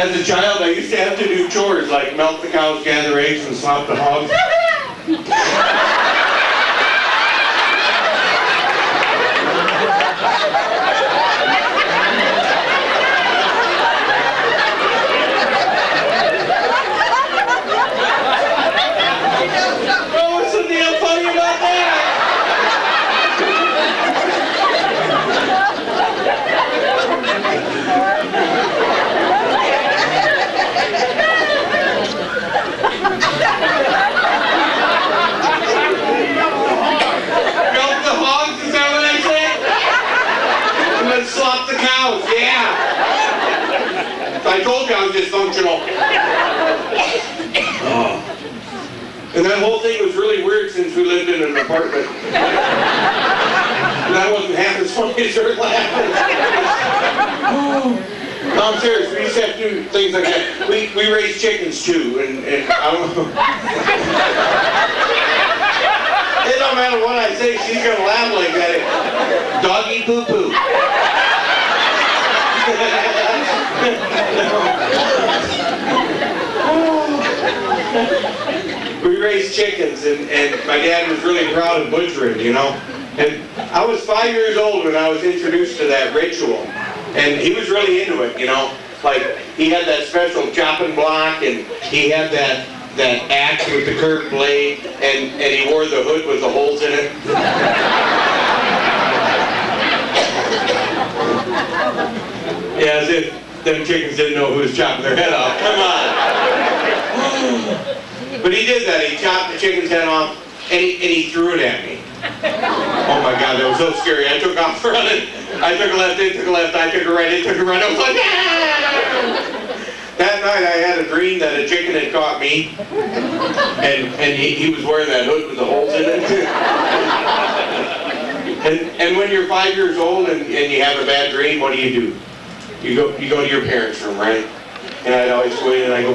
As a child, I used to have to do chores like milk the cows, gather eggs, and slop the hogs. Oh, what's so damn funny about that? Milk the hogs, is that what I said? And then slop the cows, yeah. I told you I was dysfunctional. Oh. And that whole thing was really weird since we lived in an apartment. And I wasn't half as funny as her laughing. No, I'm serious. We used to have to do things like that. We raised chickens too, and I don't know. It don't matter what I say, she's gonna laugh like that. Doggy poo poo. We raised chickens, and my dad was really proud of butchering, you know. And I was 5 years old when I was introduced to that ritual. And he was really into it, you know. Like, he had that special chopping block, and he had that axe with the curved blade, and he wore the hood with the holes in it. Yeah, as if them chickens didn't know who was chopping their head off. Come on. But he did that. He chopped the chicken's head off, and he threw it at me. Oh my God, that was so scary. I took off running. I took a left, they took a left, I took a right, they took a right. I was like, ah! That night I had a dream that a chicken had caught me, and he was wearing that hood with the holes in it. And when you're 5 years old and you have a bad dream, what do? You go to your parents' room, right? And I'd always go in and I go,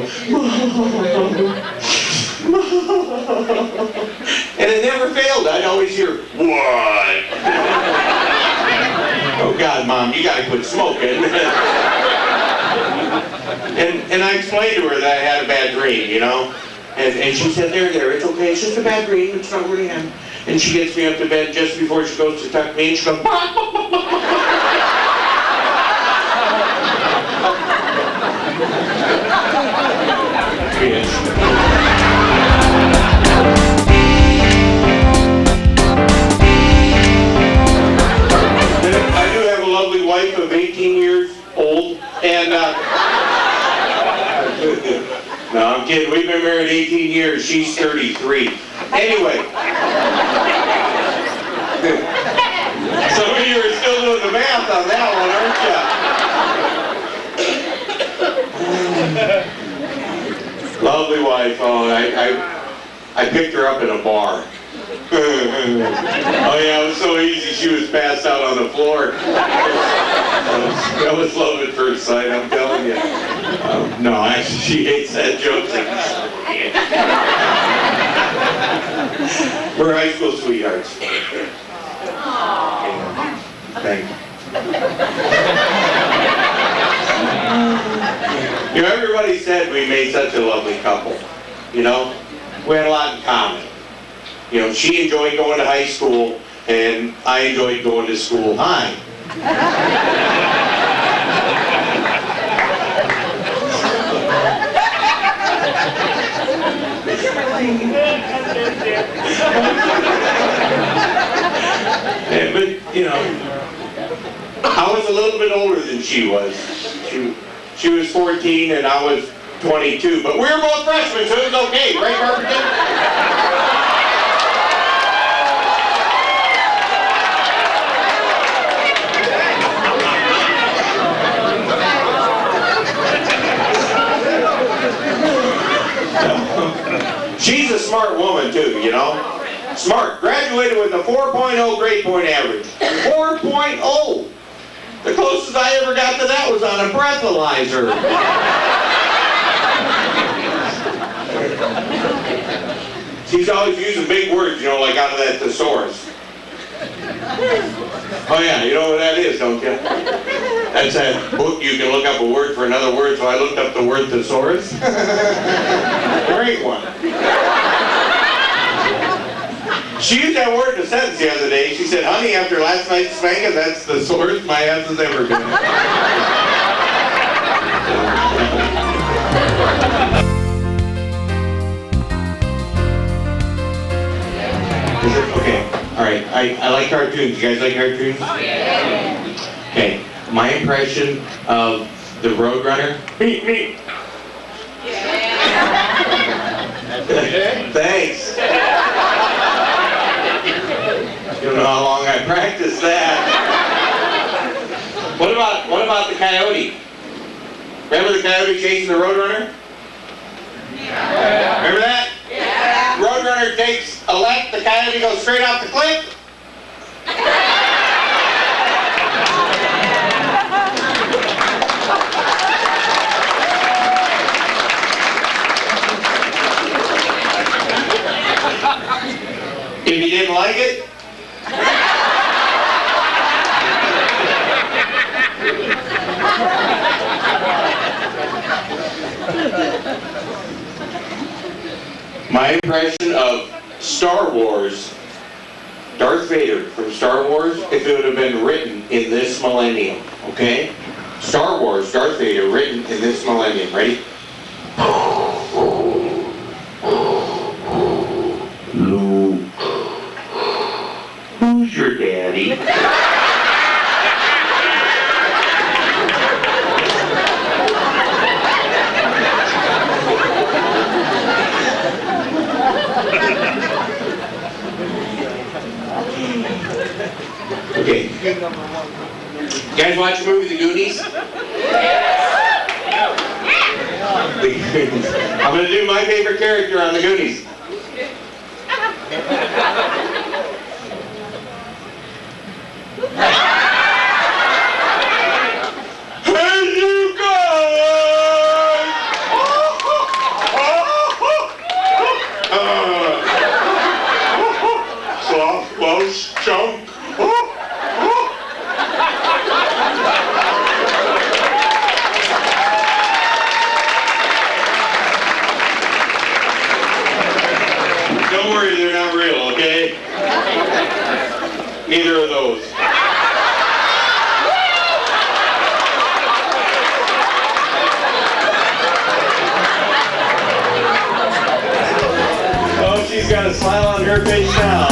and it never failed. I'd always hear, what? Oh God, Mom, you gotta quit smoking. And I explained to her that I had a bad dream, you know? And she said, there, it's okay, it's just a bad dream, it's not really happening. And she gets me up to bed just before she goes to tuck me in, she goes, yes. I do have a lovely wife of 18 years old, and no, I'm kidding. We've been married 18 years. She's 33. Anyway, some of you are still doing the math on that one, aren't you? Lovely wife. Oh, I picked her up in a bar. Oh yeah, it was so easy. She was passed out on the floor. That was love at first sight, I'm telling you. No, actually, she hates that joke. We're high school sweethearts. Thank you. You know, everybody said we made such a lovely couple. You know, we had a lot in common. You know, she enjoyed going to high school, and I enjoyed going to school high. Yeah, but, you know, I was a little bit older than she was. She was 14 and I was 22, but we were both freshmen, so it was okay, right, Barberton? She's a smart woman too, you know. Smart. Graduated with a 4.0 grade point average. 4.0! The closest I ever got to that was on a breathalyzer. She's always using big words, you know, like out of that thesaurus. Oh yeah, you know what that is, don't you? That's that book you can look up a word for another word, so I looked up the word thesaurus. Great one. She used that word in a sentence the other day. She said, honey, after last night's spanking, that's the sorest my ass has ever been. Okay, all right. I like cartoons. You guys like cartoons? Oh, yeah. Okay, my impression of the Roadrunner. Me. Yeah. Thanks. You don't know how long I practiced that. What about the coyote? Remember the coyote chasing the Roadrunner? Yeah. Remember that? Yeah. Roadrunner takes a left, the coyote goes straight off the cliff. If you didn't like it, my impression of Star Wars, Darth Vader from Star Wars, if it would have been written in this millennium, okay? Star Wars, Darth Vader, written in this millennium. Ready? Luke, who's your daddy? Okay. You guys watch the movie The Goonies? The Goonies. I'm going to do my favorite character on The Goonies. Hey, you guys! Soft close chunk. Don't worry, they're not real, okay? Neither of those. Oh, she's got a smile on her face now.